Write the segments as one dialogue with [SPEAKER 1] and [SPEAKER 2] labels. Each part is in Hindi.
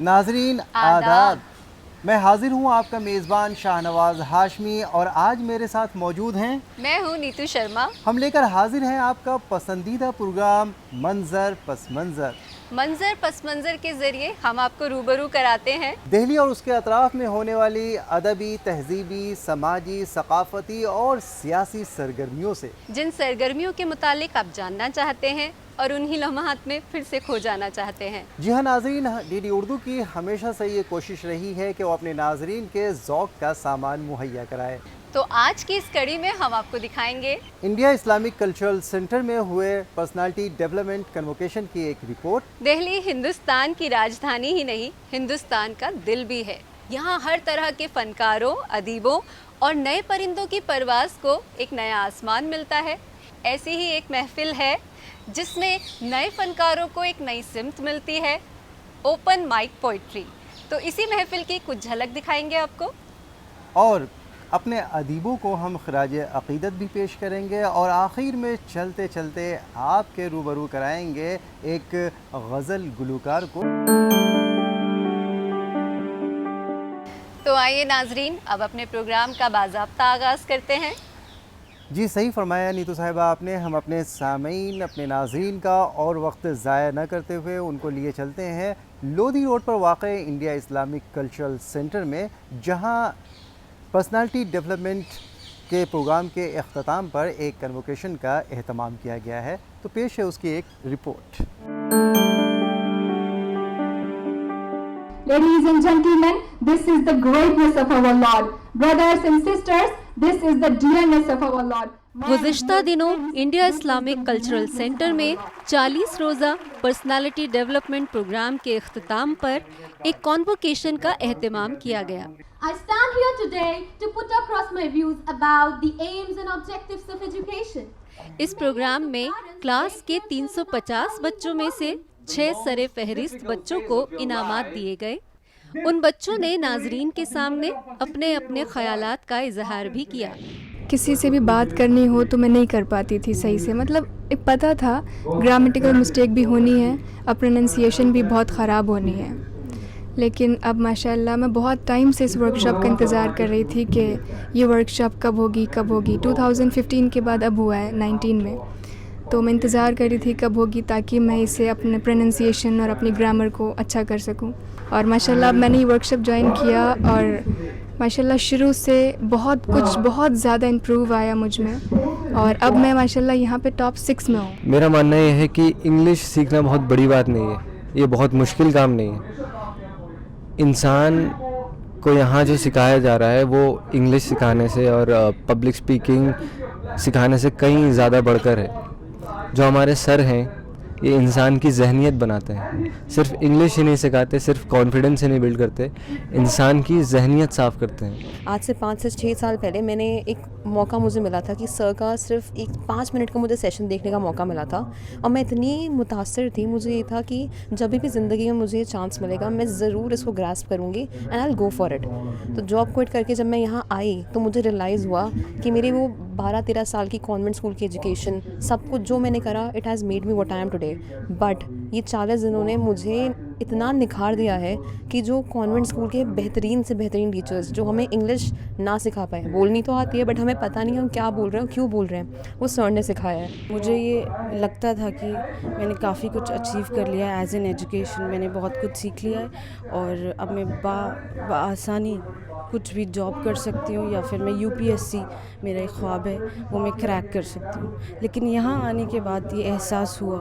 [SPEAKER 1] नाजरीन आदाब। मैं हाजिर हूँ आपका मेज़बान शाहनवाज हाशमी और आज मेरे साथ मौजूद हैं
[SPEAKER 2] मैं हूँ नीतू शर्मा।
[SPEAKER 1] हम लेकर हाजिर हैं आपका पसंदीदा प्रोग्राम मंजर पस मंजर।
[SPEAKER 2] मंजर पस मंजर के जरिए हम आपको रूबरू कराते हैं
[SPEAKER 1] दिल्ली और उसके अतराफ में होने वाली अदबी, तहजीबी, समाजी, सकाफती और सियासी सरगर्मियों से,
[SPEAKER 2] जिन सरगर्मियों के मुतालिक आप जानना चाहते हैं और उन्हीं लम्हात में फिर से खो जाना चाहते हैं।
[SPEAKER 1] जी हाँ नाजरीन, डीडी उर्दू की हमेशा से ये कोशिश रही है कि वो अपने नाजरीन के ज़ौक़ का सामान मुहैया कराए।
[SPEAKER 2] तो आज की इस कड़ी में हम आपको दिखाएंगे
[SPEAKER 1] इंडिया इस्लामिक कल्चरल सेंटर में हुए पर्सनालिटी डेवलपमेंट कन्वोकेशन की एक रिपोर्ट।
[SPEAKER 2] दिल्ली हिंदुस्तान की राजधानी ही नहीं, हिंदुस्तान का दिल भी है। यहाँ हर तरह के फनकारों, अदीबों और नए परिंदों की परवाज़ को एक नया आसमान मिलता है। ऐसी ही एक महफिल है जिसमें नए फनकारों को एक नई सिमत मिलती है, ओपन माइक पोइट्री। तो इसी महफिल की कुछ झलक दिखाएंगे आपको
[SPEAKER 1] और अपने अदीबों को हम खराज अक़ीदत भी पेश करेंगे और आखिर में चलते चलते आपके रूबरू कराएंगे एक गज़ल गुलूकार को।
[SPEAKER 2] तो आइए नाजरीन, अब अपने प्रोग्राम का बाज़ाब्ता आगाज़ करते हैं।
[SPEAKER 1] जी सही फरमाया नीतू साहिबा आपने। हम अपने सामीन, अपने नाज़रीन का और वक्त ज़ाया न करते हुए उनको लिए चलते हैं लोधी रोड पर वाक़े इंडिया इस्लामिक कल्चरल सेंटर में, जहां पर्सनालिटी डेवलपमेंट के प्रोग्राम के अख्ताम पर एक कन्वोकेशन का एहतमाम किया गया है। तो पेश है उसकी एक report.
[SPEAKER 3] Ladies and gentlemen, this is the greatness of our Lord. Brothers and sisters, this is the dearness of our Lord.
[SPEAKER 2] गुज़िश्ता दिनों इंडिया इस्लामिक कल्चरल सेंटर में 40 रोज़ा पर्सनालिटी डेवलपमेंट प्रोग्राम के अख्ताम पर एक कॉन्वोकेशन का एहतमाम किया गया।
[SPEAKER 4] I stand here today to put across my views about the aims and objectives of education.
[SPEAKER 2] इस प्रोग्राम में क्लास के 350 बच्चों में से 6 सरे फहरिस्त बच्चों को इनामात दिए गए। उन बच्चों ने नाजरीन के सामने अपने अपने ख्यालात का इजहार भी किया।
[SPEAKER 5] किसी से भी बात करनी हो तो मैं नहीं कर पाती थी सही से, मतलब एक पता था ग्रामेटिकल मिस्टेक भी होनी है और प्रोनंसिएशन भी बहुत ख़राब होनी है। लेकिन अब माशाल्लाह मैं बहुत टाइम से इस वर्कशॉप का इंतज़ार कर रही थी कि ये वर्कशॉप कब होगी 2015 के बाद अब हुआ है 19 में। तो मैं इंतज़ार कर रही थी कब होगी ताकि मैं इसे अपने प्रोनंसिएशन और अपनी ग्रामर को अच्छा कर सकूं। और माशाल्लाह अब मैंने ये वर्कशॉप ज्वाइन किया और माशाल्लाह शुरू से बहुत ज़्यादा इम्प्रूव आया मुझ में और अब मैं माशाल्लाह यहाँ पे टॉप 6 में हूँ।
[SPEAKER 6] मेरा मानना ये है कि इंग्लिश सीखना बहुत बड़ी बात नहीं है, ये बहुत मुश्किल काम नहीं है। इंसान को यहाँ जो सिखाया जा रहा है वो इंग्लिश सिखाने से और पब्लिक स्पीकिंग सिखाने से कहीं ज़्यादा बढ़कर है। जो हमारे सर हैं ये इंसान की जहनीत बनाते हैं, सिर्फ इंग्लिश ही नहीं सिखाते, सिर्फ कॉन्फिडेंस ही नहीं बिल्ड करते, इंसान की जहनीत साफ़ करते हैं।
[SPEAKER 7] आज से 5 से 6 साल पहले मैंने एक मौका मुझे मिला था कि सर का सिर्फ एक 5 मिनट का मुझे सेशन देखने का मौका मिला था और मैं इतनी मुतासर थी, मुझे ये था कि जब भी ज़िंदगी में मुझे चांस मिलेगा मैं ज़रूर इसको ग्रास्प करूँगी and I will go for it. तो जॉब क्विट करके जब मैं यहाँ आई तो मुझे रियलाइज़ हुआ कि मेरे वो 12-13 साल की कॉन्वेंट स्कूल की एजुकेशन, सब कुछ जो मैंने करा, it has made me what I am today. But ये 40 दिनों ने मुझे इतना निखार दिया है कि जो कॉन्वेंट स्कूल के बेहतरीन से बेहतरीन टीचर्स जो हमें इंग्लिश ना सिखा पाए, बोलनी तो आती है बट हमें पता नहीं हम क्या बोल रहे हैं, क्यों बोल रहे हैं, वो सर ने सिखाया है।
[SPEAKER 8] मुझे ये लगता था कि मैंने काफ़ी कुछ अचीव कर लिया है एज एन एजुकेशन, मैंने बहुत कुछ सीख लिया है और अब मैं आसानी कुछ भी जॉब कर सकती हूँ या फिर मैं UPSC मेरा एक ख्वाब है वो मैं क्रैक कर सकती हूँ। लेकिन यहाँ आने के बाद ये एहसास हुआ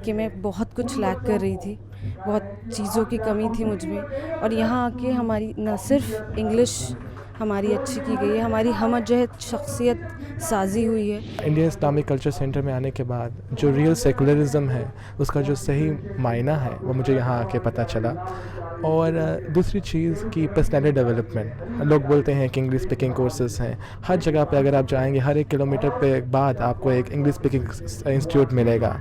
[SPEAKER 8] कि मैं बहुत कुछ लैक कर रही थी, बहुत चीज़ों की कमी थी मुझ में और यहाँ आके हमारी न सिर्फ इंग्लिश हमारी अच्छी की गई है, हमारी हमजहत शख्सियत साजी हुई है।
[SPEAKER 9] इंडियन इस्लामिक कल्चर सेंटर में आने के बाद जो रियल सेकुलरिज़म है उसका जो सही मायना है वो मुझे यहाँ आके पता चला। और दूसरी चीज़ कि पर्सनैलिटी डेवलपमेंट, लोग बोलते हैं कि इंग्लिश स्पीकिंग कोर्सेज़ हैं हर जगह पे, अगर आप जाएंगे हर 1 किलोमीटर पे बाद आपको एक इंग्लिश स्पीकिंग इंस्टीट्यूट मिलेगा,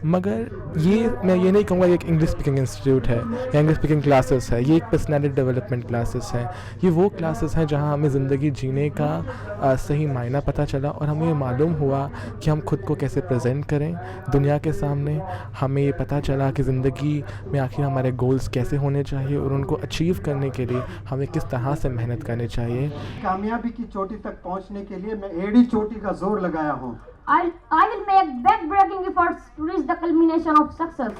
[SPEAKER 9] मगर ये मैं ये नहीं कहूँगा ये एक इंग्लिश स्पीकिंग इंस्टीट्यूट है या इंग्लिश स्पीकिंग क्लासेस है, ये एक पर्सनैलिटी डेवलपमेंट क्लासेस हैं। ये वो क्लासेस हैं जहाँ हमें ज़िंदगी जीने का सही मायना पता चला और हमें ये मालूम हुआ कि हम खुद को कैसे प्रेजेंट करें दुनिया के सामने। हमें ये पता चला कि ज़िंदगी में आखिर हमारे गोल्स कैसे होने चाहिए और उनको अचीव करने के लिए हमें किस तरह से मेहनत करनी चाहिए।
[SPEAKER 10] कामयाबी की चोटी तक पहुंचने के लिए मैं एड़ी चोटी का जोर लगाया हूँ।
[SPEAKER 4] I will make back-breaking efforts to reach the culmination of success.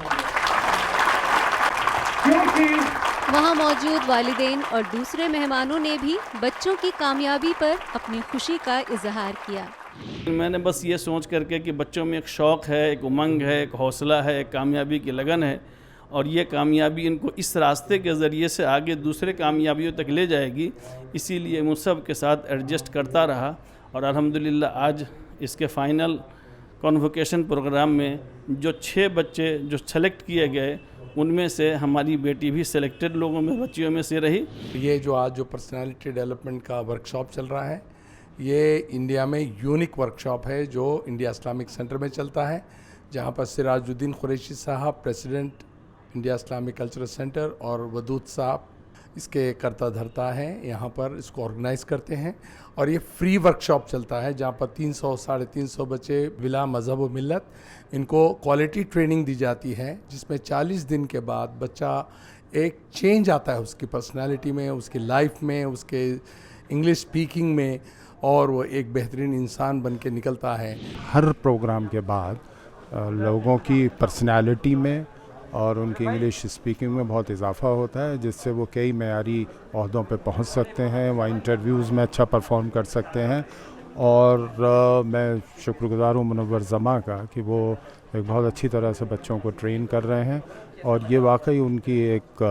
[SPEAKER 2] वहाँ मौजूद वालिदैन और दूसरे मेहमानों ने भी बच्चों की कामयाबी पर अपनी खुशी का इजहार किया।
[SPEAKER 11] मैंने बस ये सोच करके कि बच्चों में एक शौक़ है, एक उमंग है, एक हौसला है, एक कामयाबी की लगन है और ये कामयाबी इनको इस रास्ते के ज़रिए से आगे दूसरे कामयाबियों तक ले जाएगी, इसीलिए मैं सब के साथ एडजस्ट करता रहा और अल्हम्दुलिल्लाह आज इसके फ़ाइनल कॉन्वोकेशन प्रोग्राम में जो 6 बच्चे जो सेलेक्ट किए गए उनमें से हमारी बेटी भी सिलेक्टेड लोगों में बच्चियों में से रही।
[SPEAKER 12] ये जो आज जो पर्सनालिटी डेवलपमेंट का वर्कशॉप चल रहा है ये इंडिया में यूनिक वर्कशॉप है जो इंडिया इस्लामिक सेंटर में चलता है, जहाँ पर सिराजुद्दीन कुरैशी साहब president India Islamic cultural centre और वदूद साहब इसके कर्ता धर्ता हैं, यहाँ पर इसको ऑर्गेनाइज़ करते हैं और ये फ्री वर्कशॉप चलता है जहाँ पर 300-350 बच्चे बिला मज़हब व मिल्लत इनको क्वालिटी ट्रेनिंग दी जाती है, जिसमें 40 दिन के बाद बच्चा एक चेंज आता है उसकी पर्सनालिटी में, उसकी लाइफ में, उसके इंग्लिश स्पीकिंग में और वो एक बेहतरीन इंसान बन के निकलता है।
[SPEAKER 13] हर प्रोग्राम के बाद लोगों की पर्सनालिटी में और उनकी इंग्लिश स्पीकिंग में बहुत इजाफा होता है, जिससे वो कई मयारी ओहदों पे पहुंच सकते हैं, वहाँ इंटरव्यूज़ में अच्छा परफॉर्म कर सकते हैं। और मैं शुक्रगुज़ार हूँ मुनव्वर जमा का कि वो एक बहुत अच्छी तरह से बच्चों को ट्रेन कर रहे हैं और ये वाकई उनकी एक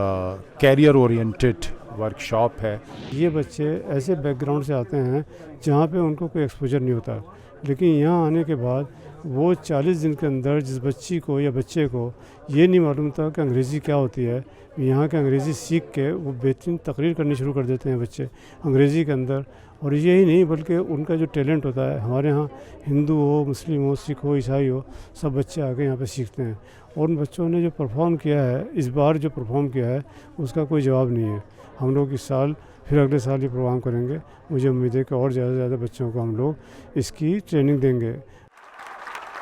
[SPEAKER 13] कैरियर ओरिएंटेड वर्कशॉप है।
[SPEAKER 14] ये बच्चे ऐसे बैकग्राउंड से आते हैं जहाँ पे उनको कोई एक्सपोजर नहीं होता, लेकिन यहाँ आने के बाद वो 40 दिन के अंदर जिस बच्ची को या बच्चे को ये नहीं मालूम था कि अंग्रेज़ी क्या होती है, यहाँ के अंग्रेज़ी सीख के वो बेहतरीन तकरीर करनी शुरू कर देते हैं बच्चे अंग्रेज़ी के अंदर। और यही नहीं बल्कि उनका जो टैलेंट होता है, हमारे यहाँ हिंदू हो, मुस्लिम हो, सिख हो, ईसाई हो, सब बच्चे आके यहाँ पे सीखते हैं। और उन बच्चों ने जो परफॉर्म किया है, इस बार जो परफॉर्म किया है उसका कोई जवाब नहीं है। हम लोग इस साल फिर अगले साल ये प्रोग्राम करेंगे। मुझे उम्मीद है कि और ज़्यादा से ज़्यादा बच्चों को हम लोग इसकी ट्रेनिंग देंगे।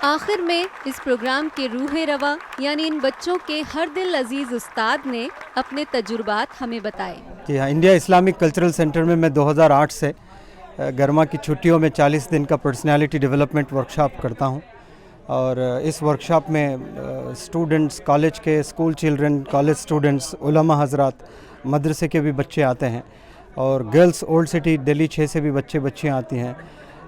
[SPEAKER 2] आखिर में इस प्रोग्राम के रूहे रवा यानी इन बच्चों के हर दिल अजीज उस्ताद ने अपने तजुर्बात हमें बताए
[SPEAKER 1] कि इंडिया इस्लामिक कल्चरल सेंटर में मैं 2008 से गर्मा की छुट्टियों में 40 दिन का पर्सनालिटी डेवलपमेंट वर्कशॉप करता हूं और इस वर्कशॉप में स्टूडेंट्स, कॉलेज के स्कूल चिल्ड्रन, कॉलेज स्टूडेंट्स, उलमा हजरात, मदरसे के भी बच्चे आते हैं और गर्ल्स ओल्ड सिटी दिल्ली 6 से भी बच्चियाँ आती हैं।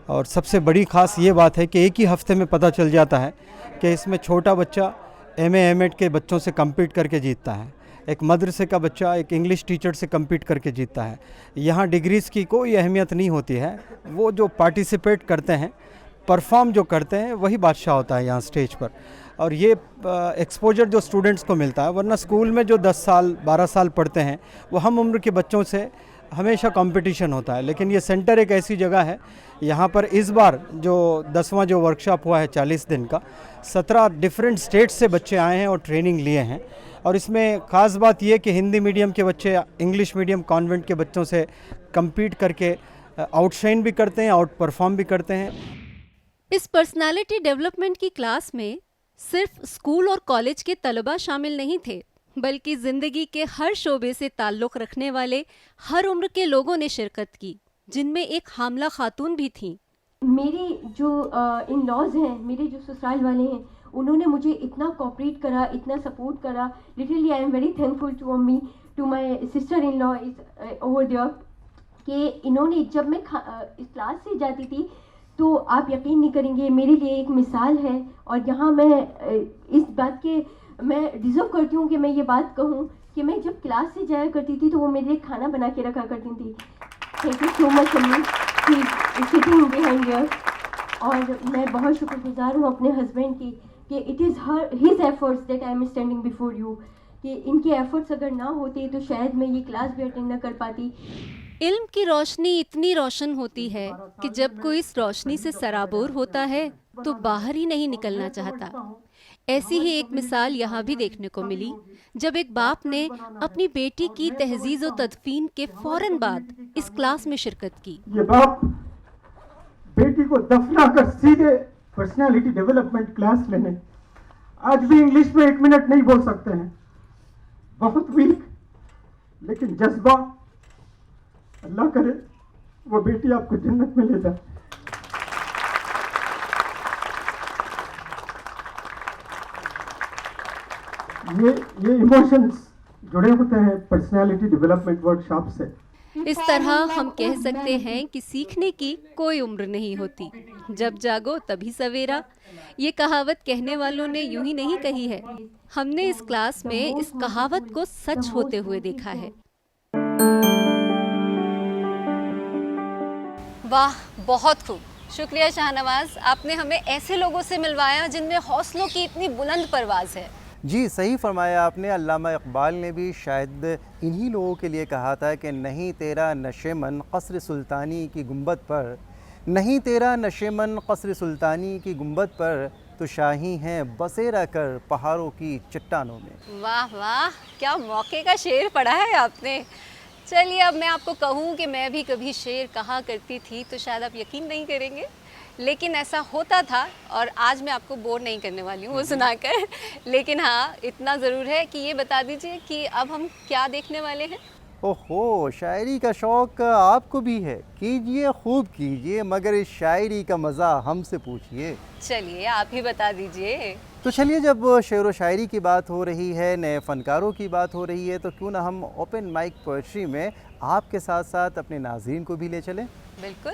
[SPEAKER 1] और सबसे बड़ी ख़ास ये बात है कि एक ही हफ्ते में पता चल जाता है कि इसमें छोटा बच्चा MA M.Ed के बच्चों से कम्पीट करके जीतता है, एक मदरसे का बच्चा एक इंग्लिश टीचर से कम्पीट करके जीतता है। यहाँ डिग्रीज़ की कोई अहमियत नहीं होती है, वो जो पार्टिसिपेट करते हैं, परफॉर्म जो करते हैं, वही बादशाह होता है यहाँ स्टेज पर। और ये एक्सपोजर जो स्टूडेंट्स को मिलता है, वरना स्कूल में जो 10 साल 12 साल पढ़ते हैं वो हम उम्र के बच्चों से हमेशा कंपटीशन होता है। लेकिन ये सेंटर एक ऐसी जगह है, यहाँ पर इस बार जो 10वां जो वर्कशॉप हुआ है 40 दिन का, 17 डिफरेंट स्टेट्स से बच्चे आए हैं और ट्रेनिंग लिए हैं। और इसमें ख़ास बात यह कि हिंदी मीडियम के बच्चे इंग्लिश मीडियम कॉन्वेंट के बच्चों से कम्पीट करके आउटशाइन भी करते हैं, आउट परफॉर्म भी करते हैं।
[SPEAKER 2] इस पर्सनालिटी डेवलपमेंट की क्लास में सिर्फ स्कूल और कॉलेज के तलबा शामिल नहीं थे, बल्कि ज़िंदगी के हर शोबे से ताल्लुक़ रखने वाले हर उम्र के लोगों ने शिरकत की, जिनमें एक हामला खातून भी थी।
[SPEAKER 4] मेरे जो इन लॉज हैं, मेरे जो ससुराल वाले हैं, उन्होंने मुझे इतना कोऑपरेट करा, इतना सपोर्ट करा। Literally I am very thankful to my sister in law is over there कि इन्होंने, जब मैं इस क्लास से जाती थी तो आप यकीन नहीं करेंगे, मेरे लिए एक मिसाल है। और यहाँ मैं इस बात के मैं डिज़र्व करती हूँ कि मैं ये बात कहूँ कि मैं जब क्लास से जाया करती थी तो वो मेरे लिए खाना बना के रखा करती थी। थैंक यू सो मच अम्मी सिटिंग बिहाइंड हियर। और मैं बहुत शुक्रगुजार हूँ अपने हस्बैंड की कि it is his efforts that I am standing before you, कि इनके एफर्ट्स अगर ना होते तो शायद मैं ये क्लास भी अटेंड ना कर पाती।
[SPEAKER 2] इल्म की रोशनी इतनी रोशन होती है कि जब कोई इस रोशनी से सराबोर होता है तो बाहर ही नहीं निकलना चाहता। ऐसी ही एक मिसाल यहाँ भी देखने को मिली, जब एक बाप ने अपनी बेटी की तहजीज़ व तदफीन के फौरन बाद इस क्लास में शिरकत की।
[SPEAKER 10] ये बाप बेटी को दफना कर सीधे पर्सनालिटी डेवलपमेंट क्लास लेने, आज भी इंग्लिश में 1 मिनट नहीं बोल सकते हैं, बहुत वीक, लेकिन जज्बा, अल्लाह करे वो बेटी आपको जन्नत में ले जाए। ये इमोशंस जुड़े होते हैं पर्सनालिटी डेवलपमेंट वर्कशॉप से।
[SPEAKER 2] इस तरह हम कह सकते हैं कि सीखने की कोई उम्र नहीं होती, जब जागो तभी सवेरा। ये कहावत कहने वालों ने यूं ही नहीं कही है, हमने इस क्लास में इस कहावत को सच होते हुए देखा है। वाह, बहुत खूब, शुक्रिया शाहनवाज, आपने हमें ऐसे लोगों से मिलवाया जिनमें हौसलों की इतनी बुलंद परवाज़ है।
[SPEAKER 1] जी सही फरमाया आपने। अल्लामा इकबाल ने भी शायद इन्हीं लोगों के लिए कहा था कि नहीं तेरा नशेमन क़स्र सुल्तानी की गुंबद पर, नहीं तेरा नशेमन क़स्र सुल्तानी की गुंबद पर, तो शाही हैं बसेरा कर पहाड़ों की चट्टानों में।
[SPEAKER 2] वाह वाह, क्या मौके का शेर पढ़ा है आपने। चलिए अब मैं आपको कहूँ कि मैं भी कभी शेर कहा करती थी तो शायद आप यकीन नहीं करेंगे, लेकिन ऐसा होता था और आज मैं आपको बोर नहीं करने वाली हूँ वो सुनाकर। लेकिन हाँ, इतना ज़रूर है कि ये बता दीजिए कि अब हम क्या देखने वाले हैं।
[SPEAKER 1] ओहो, शायरी का शौक़ आपको भी है, कीजिए खूब कीजिए, मगर इस शायरी का मज़ा हमसे पूछिए।
[SPEAKER 2] चलिए आप ही बता दीजिए।
[SPEAKER 1] तो चलिए, जब शेर व शायरी की बात हो रही है, नए फ़नकारों की बात हो रही है, तो क्यों ना हम ओपन माइक पोएट्री में आपके साथ साथ अपने नाज़रीन को भी ले चलें।
[SPEAKER 2] बिल्कुल।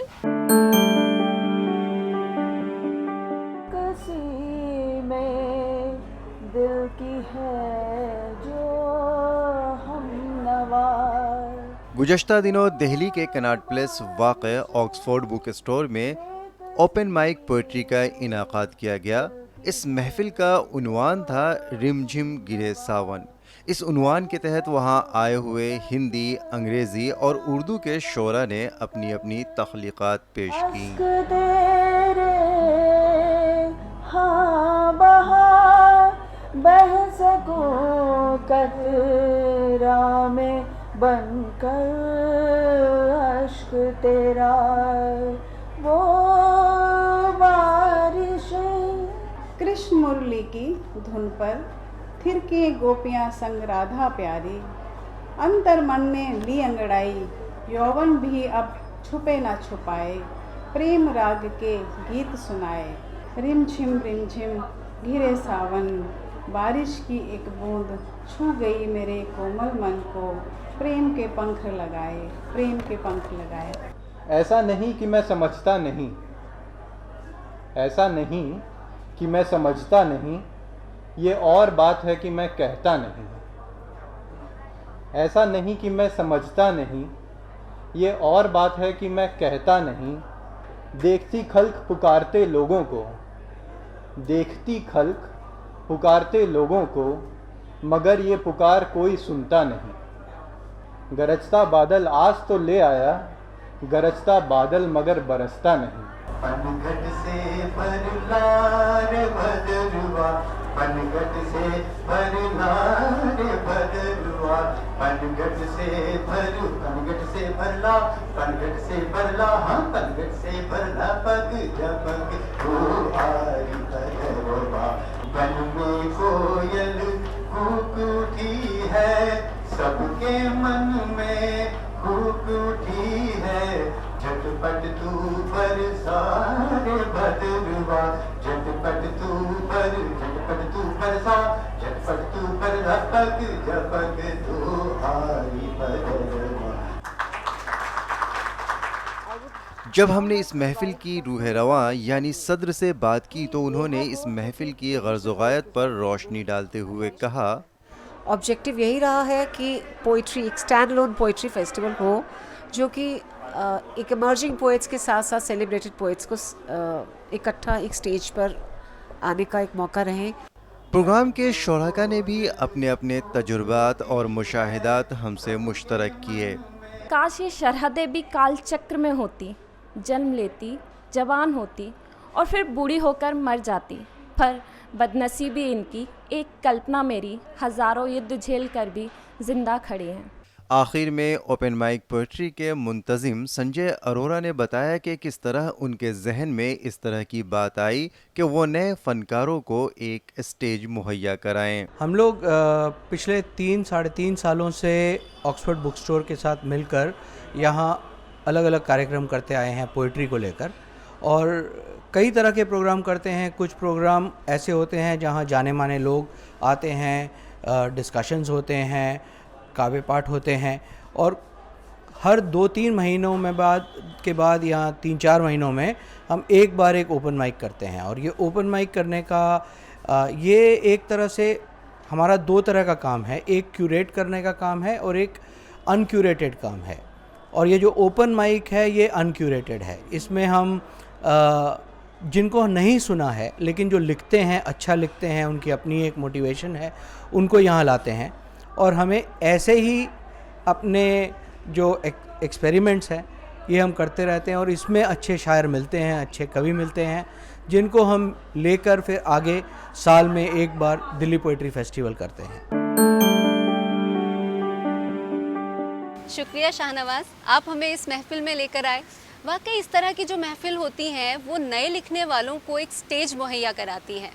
[SPEAKER 15] दिल की है जो हम नवा।
[SPEAKER 1] गुज़श्ता दिनों दिल्ली के कनॉट प्लेस वाक़े ऑक्सफोर्ड बुक स्टोर में ओपन माइक पोएट्री का इनाक़ाद किया गया। इस महफ़िल का उन्वान था रिमझिम गिरे सावन। इस उन्वान के तहत वहाँ आए हुए हिंदी, अंग्रेज़ी और उर्दू के शोरा ने अपनी अपनी तख्लीक़ात पेश की।
[SPEAKER 15] हाँ बहार बह सकूं कतरा में बनकर अश्क तेरा, वो बारिश।
[SPEAKER 16] कृष्ण मुरली की धुन पर थिरके गोपियाँ संग राधा प्यारी, अंतर मन ने ली अंगड़ाई, यौवन भी अब छुपे ना छुपाए, प्रेम राग के गीत सुनाए। रिमझिम घिरे सावन, बारिश की एक बूंद छू गई मेरे कोमल मन को, प्रेम के पंख लगाए, प्रेम के पंख लगाए।
[SPEAKER 17] ऐसा नहीं कि मैं समझता नहीं, ऐसा नहीं कि मैं समझता नहीं, ये और बात है कि मैं कहता नहीं। ऐसा नहीं कि मैं समझता नहीं, ये और बात है कि मैं कहता नहीं। देखती खल्क पुकारते लोगों को, देखती खल्क पुकारते लोगों को, मगर ये पुकार कोई सुनता नहीं। गरजता बादल आज तो ले आया, गरजता बादल मगर बरसता नहीं।
[SPEAKER 18] पनघट से भरला रे भदरुआ, पनघट से भरला रे भदरुआ, पनघट से भरला, पनघट से भरला, हाँ पनघट से भरला, पग जपग हो आरी भदरुआ। वन में कोयल कूक उठी है, सबके मन में कूक उठी है। झटपट तू बरसा रे भदरुआ, झटपट तू बरसा, झटपट तू बरसा, पग झपक तू आरी भदरुआ।
[SPEAKER 1] जब हमने इस महफ़िल की रूह रवां यानी सदर से बात की, तो उन्होंने इस महफ़िल की गर्ज़ गायत पर रोशनी डालते हुए कहा,
[SPEAKER 19] ऑब्जेक्टिव यही रहा है कि पोइट्री एक स्टैंड अलोन पोइट्री फेस्टिवल हो, जो कि एक इमर्जिंग पोइट्स के साथ साथ सेलिब्रेटेड पोइट्स को इकट्ठा एक स्टेज पर आने का एक मौका रहे।
[SPEAKER 1] प्रोग्राम के शोरका ने भी अपने अपने तजुर्बात और मुशाहिदात हमसे मुश्तरक किए।
[SPEAKER 20] काश ये सरहदें भी काल चक्र में होती, जन्म लेती, जवान होती और फिर बूढ़ी होकर मर जाती, पर बदनसीबी इनकी एक कल्पना मेरी, हज़ारों युद्ध झेल कर भी जिंदा खड़े हैं।
[SPEAKER 1] आखिर में ओपन माइक पोइट्री के मुंतजिम संजय अरोरा ने बताया कि किस तरह उनके जहन में इस तरह की बात आई कि वो नए फनकारों को एक स्टेज मुहैया कराएं।
[SPEAKER 21] हम लोग पिछले 3-3.5 सालों से ऑक्सफोर्ड बुक स्टोर के साथ मिलकर यहाँ अलग अलग कार्यक्रम करते आए हैं पोइट्री को लेकर, और कई तरह के प्रोग्राम करते हैं। कुछ प्रोग्राम ऐसे होते हैं जहाँ जाने माने लोग आते हैं, डिस्कशंस होते हैं, काव्य पाठ होते हैं, और हर 2-3 महीनों में के बाद या 3-4 महीनों में हम एक बार एक ओपन माइक करते हैं। और ये ओपन माइक करने का ये एक तरह से हमारा 2 तरह का काम है, एक क्यूरेट करने का काम है और एक अनक्यूरेटेड काम है। और ये जो ओपन माइक है ये अनक्यूरेटेड है। इसमें हम जिनको नहीं सुना है लेकिन जो लिखते हैं, अच्छा लिखते हैं, उनकी अपनी एक मोटिवेशन है, उनको यहाँ लाते हैं। और हमें ऐसे ही अपने जो एक्सपेरिमेंट्स हैं ये हम करते रहते हैं, और इसमें अच्छे शायर मिलते हैं, अच्छे कवि मिलते हैं, जिनको हम लेकर फिर आगे साल में एक बार दिल्ली पोइट्री फेस्टिवल करते हैं।
[SPEAKER 2] शुक्रिया शाहनवाज, आप हमें इस महफिल में लेकर आए। वाकई इस तरह की जो महफिल होती हैं वो नए लिखने वालों को एक स्टेज मुहैया कराती हैं,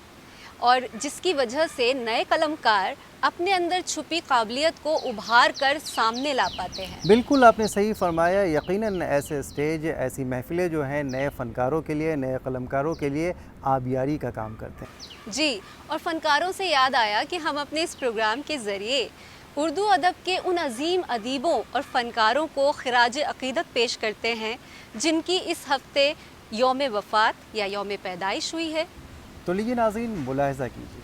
[SPEAKER 2] और जिसकी वजह से नए कलमकार अपने अंदर छुपी काबिलियत को उभार कर सामने ला पाते हैं।
[SPEAKER 1] बिल्कुल आपने सही फरमाया। यकीनन ऐसे स्टेज, ऐसी महफिलें जो हैं नए फ़नकारों के लिए, नए कलमकारों के लिए आबियारी का काम करते हैं।
[SPEAKER 2] जी, और फ़नकारों से याद आया कि हम अपने इस प्रोग्राम के ज़रिए उर्दू अदब के उन अजीम अदीबों और फ़नकारों को खिराज अक़ीदत पेश करते हैं जिनकी इस हफ्ते यौम वफ़ात या यौम पैदाइश हुई है।
[SPEAKER 1] तो लीजिए नाज़रीन, मुलाहिज़ा कीजिए।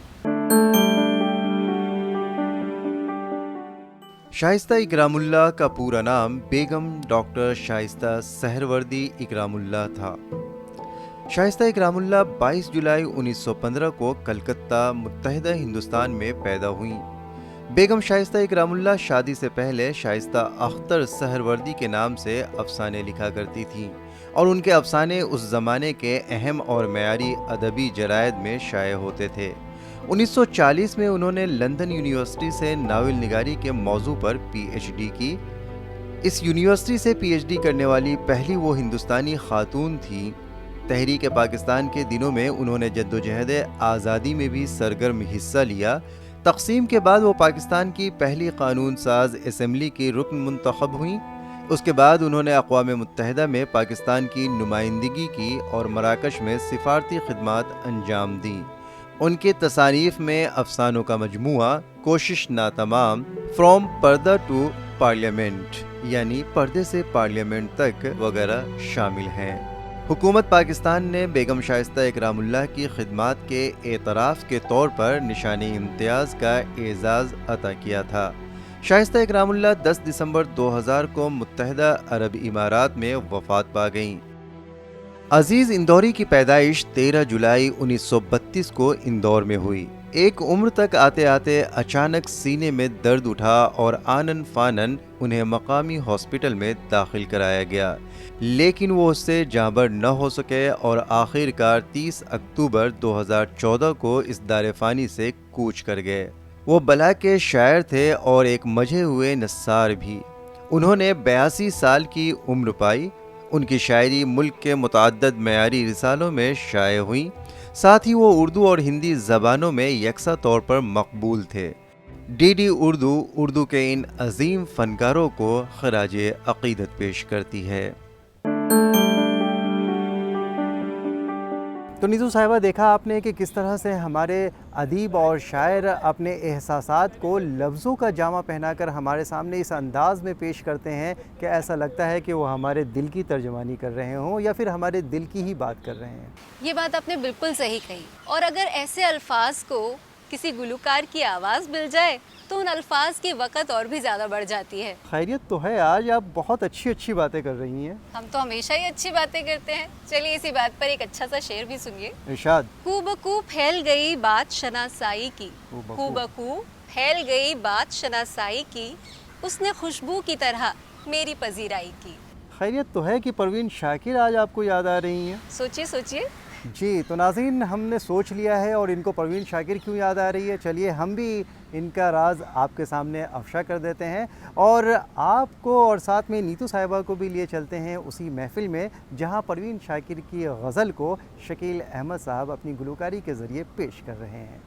[SPEAKER 1] शाइस्ता इकरामुल्लाह का पूरा नाम बेगम डॉक्टर शाइस्ता सहरवर्दी इकरामुल्लाह था। शाइस्ता इकरामुल्लाह 22 जुलाई 1915 को कलकत्ता, मुत्तहिदा हिंदुस्तान में पैदा हुई। बेगम शाइस्ता इकरामुल्लाह शादी से पहले शाइस्ता अख्तर सहरवर्दी के नाम से अफसाने लिखा करती थीं, और उनके अफसाने उस ज़माने के अहम और मयारी अदबी जरायद में शाये होते थे। 1940 में उन्होंने लंदन यूनिवर्सिटी से नावल निगारी के मौजू पर PhD की। इस यूनिवर्सिटी से PhD करने वाली पहली वो हिंदुस्तानी खातून थी। तहरीक पाकिस्तान के दिनों में उन्होंने जद्दोजहद आज़ादी में भी सरगर्म हिस्सा लिया। तक़सीम के बाद वो पाकिस्तान की पहली कानून साज असम्बली की रुकन मुंतखब हुई। उसके बाद उन्होंने अक़वाम मुत्तहिदा में पाकिस्तान की नुमाइंदगी की और मराकश में सिफारती खिदमात अंजाम दी। उनके तसानीफ़ में अफसानों का मजमुआ कोशिश नातमाम, फ्रॉम पर्दा टू पार्लियामेंट यानी पर्दे से पार्लियामेंट तक वगैरह शामिल हैं। हुकूमत पाकिस्तान ने बेगम शाइस्ता इकरामुल्लाह की खिदमात के एतराफ़ के तौर पर निशानी इम्तियाज़ का एज़ाज़ अता किया था। शाइस्ता इकरामुल्लाह 10 दिसंबर 2000 को मुत्तहिदा अरब इमारात में वफ़ात पा गईं। अजीज़ इंदौरी की पैदाइश 13 जुलाई 1932 को इंदौर में हुई। एक उम्र तक आते आते अचानक सीने में दर्द उठा और आनन फानन उन्हें मकामी हॉस्पिटल में दाखिल कराया गया, लेकिन वो उससे जांबर न हो सके और आखिरकार 30 अक्टूबर 2014 को इस दारेफानी से कूच कर गए। वो बला के शायर थे और एक मजे हुए नस्सार भी। उन्होंने 82 साल की उम्र पाई। उनकी शायरी मुल्क के मुतअद्दिद मयारी रिसालों में शाये हुई। साथ ही वो उर्दू और हिंदी ज़बानों में यकसा तौर पर मकबूल थे। DD उर्दू के इन अजीम फ़नकारों को खराजे अक़ीदत पेश करती है। तो नीतू साहिबा, देखा आपने कि किस तरह से हमारे अदीब और शायर अपने एहसासात को लफ्ज़ों का जामा पहनाकर हमारे सामने इस अंदाज़ में पेश करते हैं कि ऐसा लगता है कि वो हमारे दिल की तर्जुमानी कर रहे हों या फिर हमारे दिल की ही बात कर रहे हैं।
[SPEAKER 2] ये बात आपने बिल्कुल सही कही, और अगर ऐसे अल्फाज को किसी गुलकार की आवाज़ मिल जाए तो उन अल्फाज की वक़्त और भी ज़्यादा बढ़ जाती है।
[SPEAKER 1] खैरियत तो है, आज आप बहुत अच्छी बातें कर रही हैं।
[SPEAKER 2] हम तो हमेशा ही अच्छी बातें करते हैं। चलिए इसी बात पर एक अच्छा सा शेर भी सुनिए।
[SPEAKER 1] इरशाद।
[SPEAKER 2] खूबकू फैल गई बात शनासाई की, खूबकू फैल गई बात शनासाई की, उसने खुशबू की तरह मेरी पजीराई की।
[SPEAKER 1] खैरियत तो है कि परवीन शाकिर आज आपको याद आ रही हैं।
[SPEAKER 2] सोचिए सोचिए,
[SPEAKER 1] जी, तो नाज़रीन हमने सोच लिया है और इनको परवीन शाकिर क्यों याद आ रही है, चलिए हम भी इनका राज आपके सामने अफ़शा कर देते हैं और आपको और साथ में नीतू साहिबा को भी लिए चलते हैं उसी महफ़िल में जहां परवीन शाकिर की गज़ल को शकील अहमद साहब अपनी गुलकारी के ज़रिए पेश कर रहे हैं।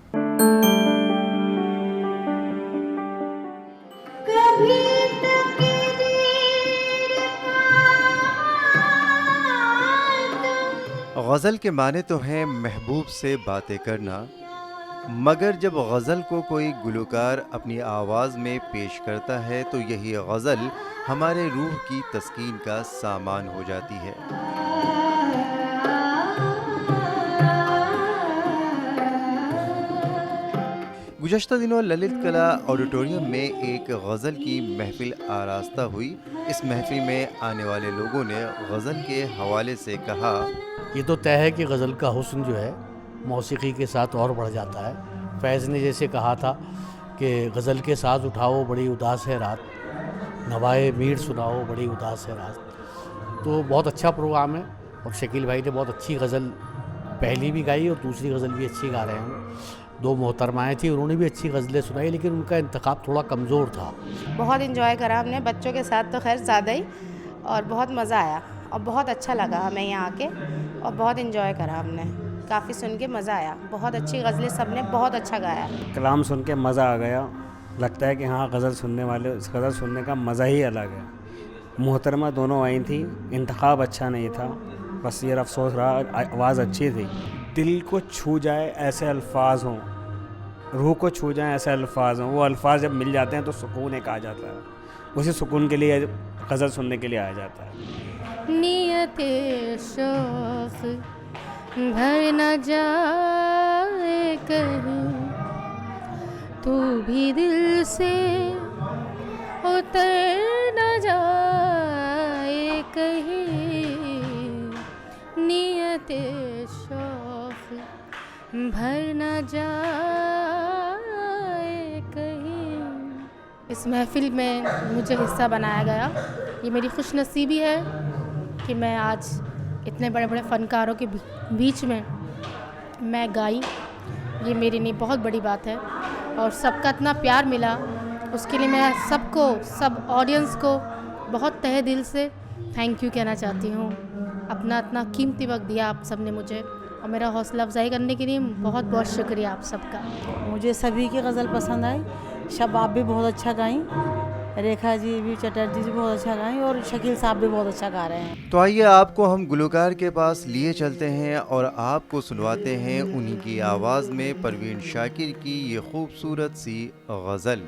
[SPEAKER 1] गज़ल के माने तो हैं महबूब से बातें करना, मगर जब गज़ल को कोई गुलकार अपनी आवाज़ में पेश करता है तो यही गज़ल हमारे रूह की तस्कीन का सामान हो जाती है। गुज़श्ता दिनों ललित कला ऑडिटोरियम में एक गज़ल की महफ़िल आरास्ता हुई। इस महफ़िल में आने वाले लोगों ने गज़ल के हवाले से कहा,
[SPEAKER 3] ये तो तय है कि गज़ल का हुस्न जो है मौसीकी के साथ और बढ़ जाता है। फैज़ ने जैसे कहा था कि गज़ल के साथ उठाओ बड़ी उदास है रात, नवाए मीर सुनाओ बड़ी उदास है रात। तो बहुत अच्छा प्रोग्राम है और शकील भाई ने बहुत अच्छी गज़ल पहली भी गाई और दूसरी गज़ल भी अच्छी गा रहे हैं। दो मोहतरमाएँ थी, उन्होंने भी अच्छी गज़लें सुनाई, लेकिन उनका इंतखाब थोड़ा कमज़ोर था।
[SPEAKER 22] बहुत इन्जॉय करा हमने, बच्चों के साथ तो खैर ज़्यादा ही, और बहुत मज़ा आया और बहुत अच्छा लगा हमें यहाँ आके और बहुत इन्जॉय करा हमने, काफ़ी सुन के मज़ा आया। बहुत अच्छी गज़लें सबने बहुत अच्छा गाया।
[SPEAKER 23] कलाम सुन के मज़ा आ गया, लगता है कि हाँ गज़ल सुनने वाले, गज़ल सुनने का मज़ा ही अलग है। मोहतरमा दोनों आई थी, इंतखाब अच्छा नहीं था, बस ये अफसोस रहा आवाज़ अच्छी थी। दिल को छू जाए ऐसे अल्फाज हों, रूह को छू जाए ऐसे अल्फाज हों, वो अल्फाज जब मिल जाते हैं तो सुकून एक आ जाता है, उसी सुकून के लिए गज़ल सुनने के लिए आया जाता है।
[SPEAKER 24] नियते शौक़ भर न जाए कहीं, तू भी दिल से उतर न जाए कहीं, नियते शौक़ भर न जाए कहीं। इस महफ़िल में मुझे हिस्सा बनाया गया, ये मेरी खुशनसीबी है कि मैं आज इतने बड़े बड़े फ़नकारों के बीच में मैं गाई, ये मेरे लिए बहुत बड़ी बात है। और सबका इतना प्यार मिला, उसके लिए मैं सबको, सब ऑडियंस को बहुत तहे दिल से थैंक यू कहना चाहती हूँ। अपना इतना कीमती वक्त दिया आप सब ने मुझे, और मेरा हौसला अफजाई करने के लिए बहुत बहुत शुक्रिया आप सबका।
[SPEAKER 25] मुझे सभी की गज़ल पसंद आई, शबाब भी बहुत अच्छा गाई, रेखा जी भी, चटर्जी जी बहुत अच्छा गाएं और शकील साहब भी बहुत अच्छा गा रहे हैं।
[SPEAKER 1] तो आइए आपको हम गुलकार के पास लिए चलते हैं और आपको सुनवाते हैं उन्हीं की आवाज़ में परवीन शाकिर की ये खूबसूरत सी गज़ल।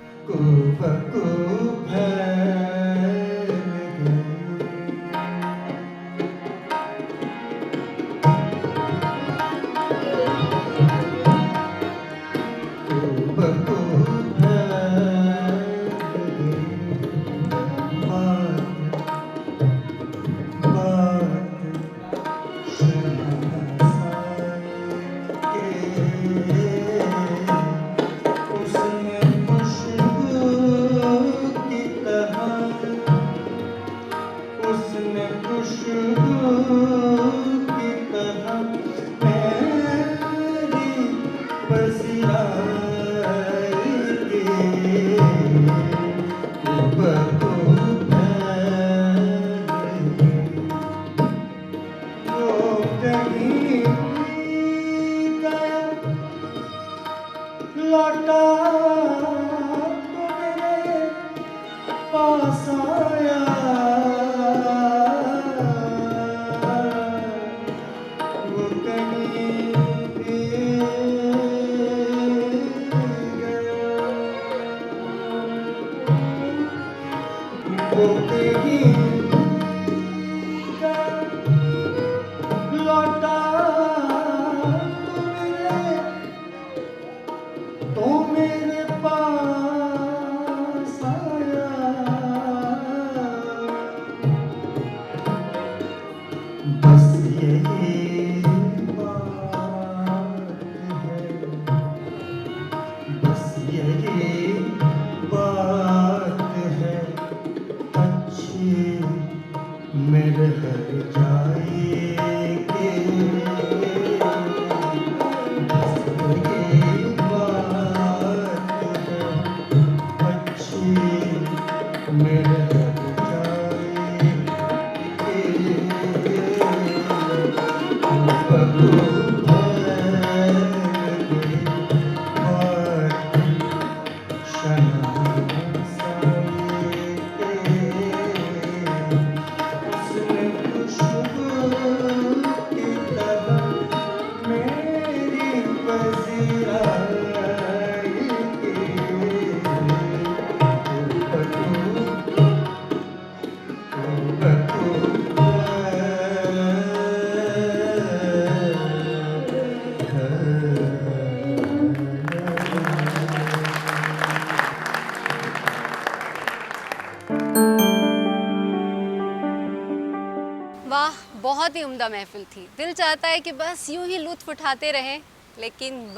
[SPEAKER 2] वाह, बहुत ही उम्दा महफिल थी। दिल चाहता है कि बस यूं ही लुत्फ उठाते रहें, लेकिन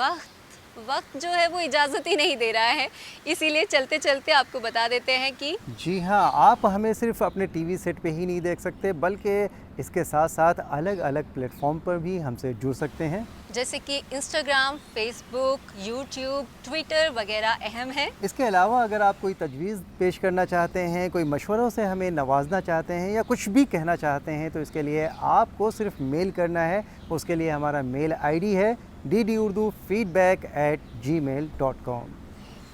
[SPEAKER 2] वक्त जो है वो इजाज़त ही नहीं दे रहा है। इसीलिए चलते चलते आपको बता देते हैं कि
[SPEAKER 1] जी हाँ, आप हमें सिर्फ अपने टीवी सेट पे ही नहीं देख सकते, बल्कि इसके साथ साथ अलग अलग प्लेटफॉर्म पर भी हमसे जुड़ सकते हैं,
[SPEAKER 2] जैसे कि इंस्टाग्राम, फेसबुक, यूट्यूब, ट्विटर वगैरह अहम है।
[SPEAKER 1] इसके अलावा अगर आप कोई तजवीज़ पेश करना चाहते हैं, कोई मशवरों से हमें नवाजना चाहते हैं या कुछ भी कहना चाहते हैं, तो इसके लिए आपको सिर्फ मेल करना है। उसके लिए हमारा मेल आईडी है ddurdufeedback@gmail.com।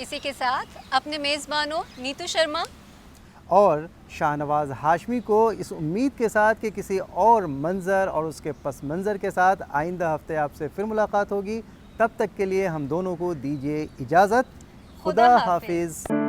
[SPEAKER 2] इसी के साथ अपने मेज़बानों नीतू शर्मा
[SPEAKER 1] और शाहनवाज हाशमी को इस उम्मीद के साथ कि किसी और मंज़र और उसके पस मंज़र के साथ आइंदा हफ्ते आपसे फिर मुलाकात होगी, तब तक के लिए हम दोनों को दीजिए इजाज़त। खुदा हाफिज़।